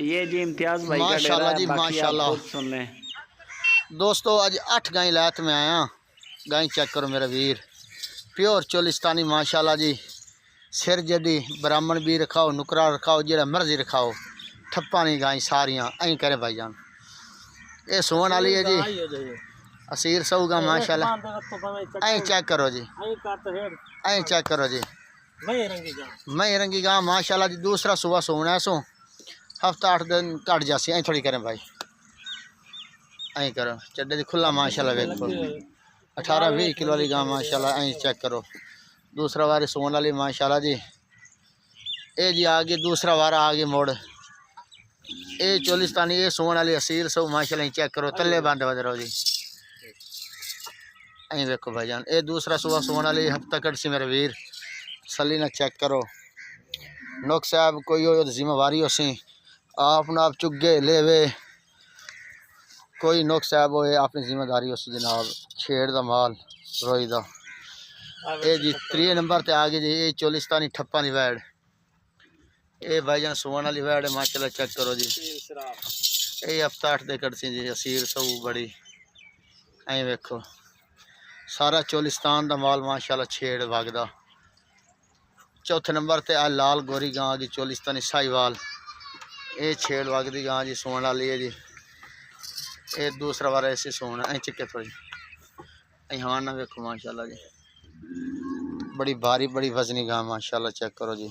ये जी इम्तियाज भाई का डेरा माशाल्लाह है, जी बाकी आप माशाल्लाह। खुद सुन लें। दोस्तों आज 8 गाय लात में आया। गाय चेक करो मेरा वीर, प्योर चोलिस्तानी माशाल्लाह जी। सिर जदी ब्राह्मण भी रखाओ, नुकरा रखाओ, जेड़ा मर्जी रखाओ, ठप्पा नहीं गाय सारियां ऐं करे भाईजान। ये सोन वाली है जी, असीर सऊगा माशाल्लाह। ऐं चेक करो जी, ऐं चेक करो जी, मैं रंगी गां माशाल्लाह जी। दूसरा सुबह सोना है, सो हफ्ता 8 दिन कट जासी। ऐं थोड़ी करें भाई, ऐं करो चड्डे दी खुला माशाल्लाह। वेखो 18-20 किलो वाली गां माशाल्लाह। ऐं चेक करो दूसरा वारी सोन वाली माशाल्लाह जी। ये जी आ गई दूसरा वारा, आ गई मोड़। ये चोलिस्तानी, ये सोन वाली असीर सब माशाल्लाह। चेक करो तले बंद बद रहो जी। ऐं वेखो भाईजान, ये दूसरा सुबह सोन वाली हफ्ता कटसी मेरे वीर। सली ना चेक करो। नोक साहब कोई हो जिम्मेवारी हो सी, आप ना आप चुगे लेवे, कोई नोक साहब हो अपनी जिम्मेदारी हो सी जनाब। छेड़ दा माल रोई दा। ये जी 3 नंबर ते आ गई जी, ये चोलिस्तानी ठप्पा दी वैड़। ये भाईजान सोन वाली वैड़ है माशाल्लाह। चेक करो जी, ये हफ्ता 8 दे कटसी जी। असीर सब बड़ी। ऐं वेखो सारा चोलिस्तान दा माल माशाल्लाह, छेड़ वगदा। चौथे नंबर ते आ लाल गोरी गां की चोलिस्तानी साहिवाल। ये छेड़ वगदी गां जी, सोन वाली है जी। ये दूसरा बार ऐसे सोना ऐ चिक्के थोड़ी। हाँ ना वेखो माशाल्लाह जी, बड़ी भारी बड़ी वजनी गां माशाल्लाह। चेक करो जी,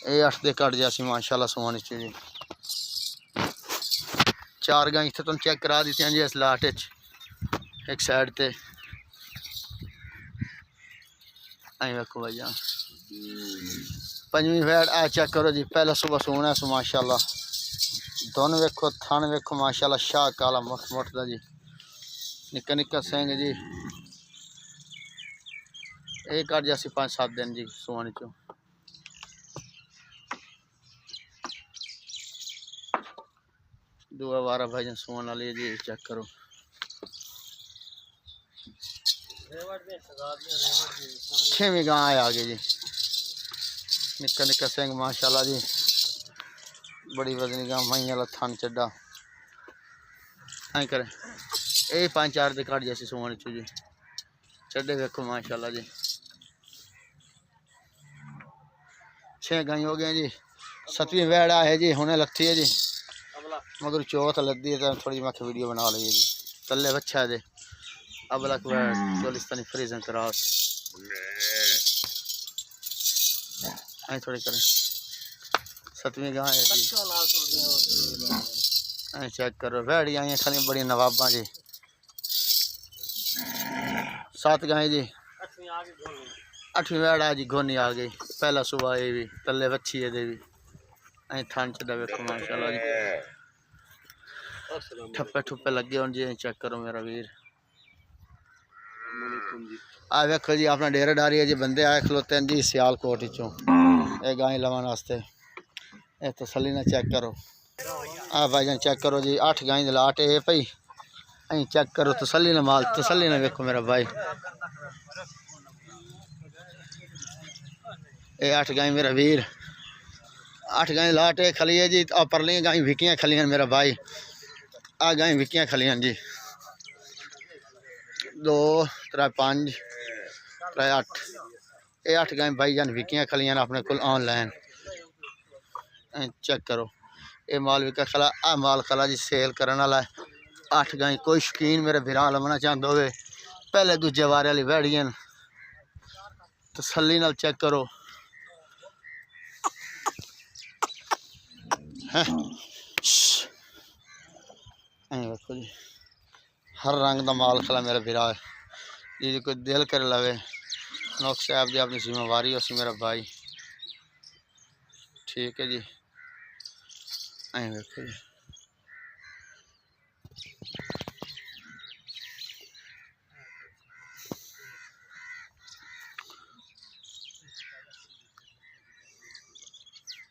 ये 8 दे कट जासी माशाल्लाह सोन च जी। 4 गां इत्थे तुम चेक करा दी जी इस लाट च, एक साइड ते। ऐ वेखो भाईजान पंजवीं वैड आ चेक करो जी। पहला सुबह सोना है सो माशाल्लाह। दोनों वेखो, थन वेखो माशाल्लाह, शाह काला मुख मुठदा जी। निक्का निक्का सिंह जी। ये कट जासी 5-7 दिन जी सोने चो। दुआ वारा भाईजान सोन वाली जी। चेक करो छेवीं गां आ गई जी। निक्का निक्का सिंह माशाल्लाह जी, बड़ी वजनी गां, मई वाला थन चड्डा। ऐं करे ये 5-4 दे कट जैसे सोने चो जी। चड्डे वेखो माशाल्लाह जी। 6 गाय हो गए जी। 7वीं वैड़ा है जी, हुने लगती है जी, मगर चौथ लद्दी है तो थोड़ी मैं वीडियो बना ली जी। तले बच्चा है जी, अब लग चोलिस्तानी फ्रीजन क्रॉस। ऐ थोड़ी करें 7वीं गाय है जी। ऐ चेक करो वैड़ी आई खाली बड़ी नवाबा जी। 7 गाय जी। 8वीं वैड़ा जी घोनी आ गई। पहला सुबह ये भी तले बच्ची है दे भी। ऐ थान चढ़ा वेखो माशाल्लाह जी, ठप्पे ठुप्पे लगे हो जी। चेक करो मेरा वीर, आ वेखो जी अपना डेरा डारी है जी। बंदे आए खलोते हैं जी सियालकोट चो ये गाय लवान वास्ते। ये तसली ना चेक करो। आ भाईजान चेक करो जी, 8 गाय लाट है पई। ऐ चेक करो तसली ना माल, तसली ना वेखो मेरा भाई। ये 8 गाय मेरा वीर, 8 गाय लाट है खली है जी। आ परली गाय विकियां खलियां मेरा भाई। आ गाय विकियां खलियां जी। 2 3 5 3 8 ये 8 गाय भाईजान विकियां खलियां अपने को ऑनलाइन। चेक करो ये माल विका खला। आ माल खला जी सेल करने वाला है। 8 गाय कोई शौकीन मेरे भिरा लमना चाहते हो पहले दूजे वारे वाली वैड़ियां तसली नाल चेक करो। देखो जी हर रंग का माल खला मेरा भिरा जी। कोई दिल कर लवे नौक साहब जी अपनी जिम्मेवारी उसी मेरा भाई। ठीक है जी। देखो जी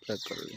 चेक करो जी।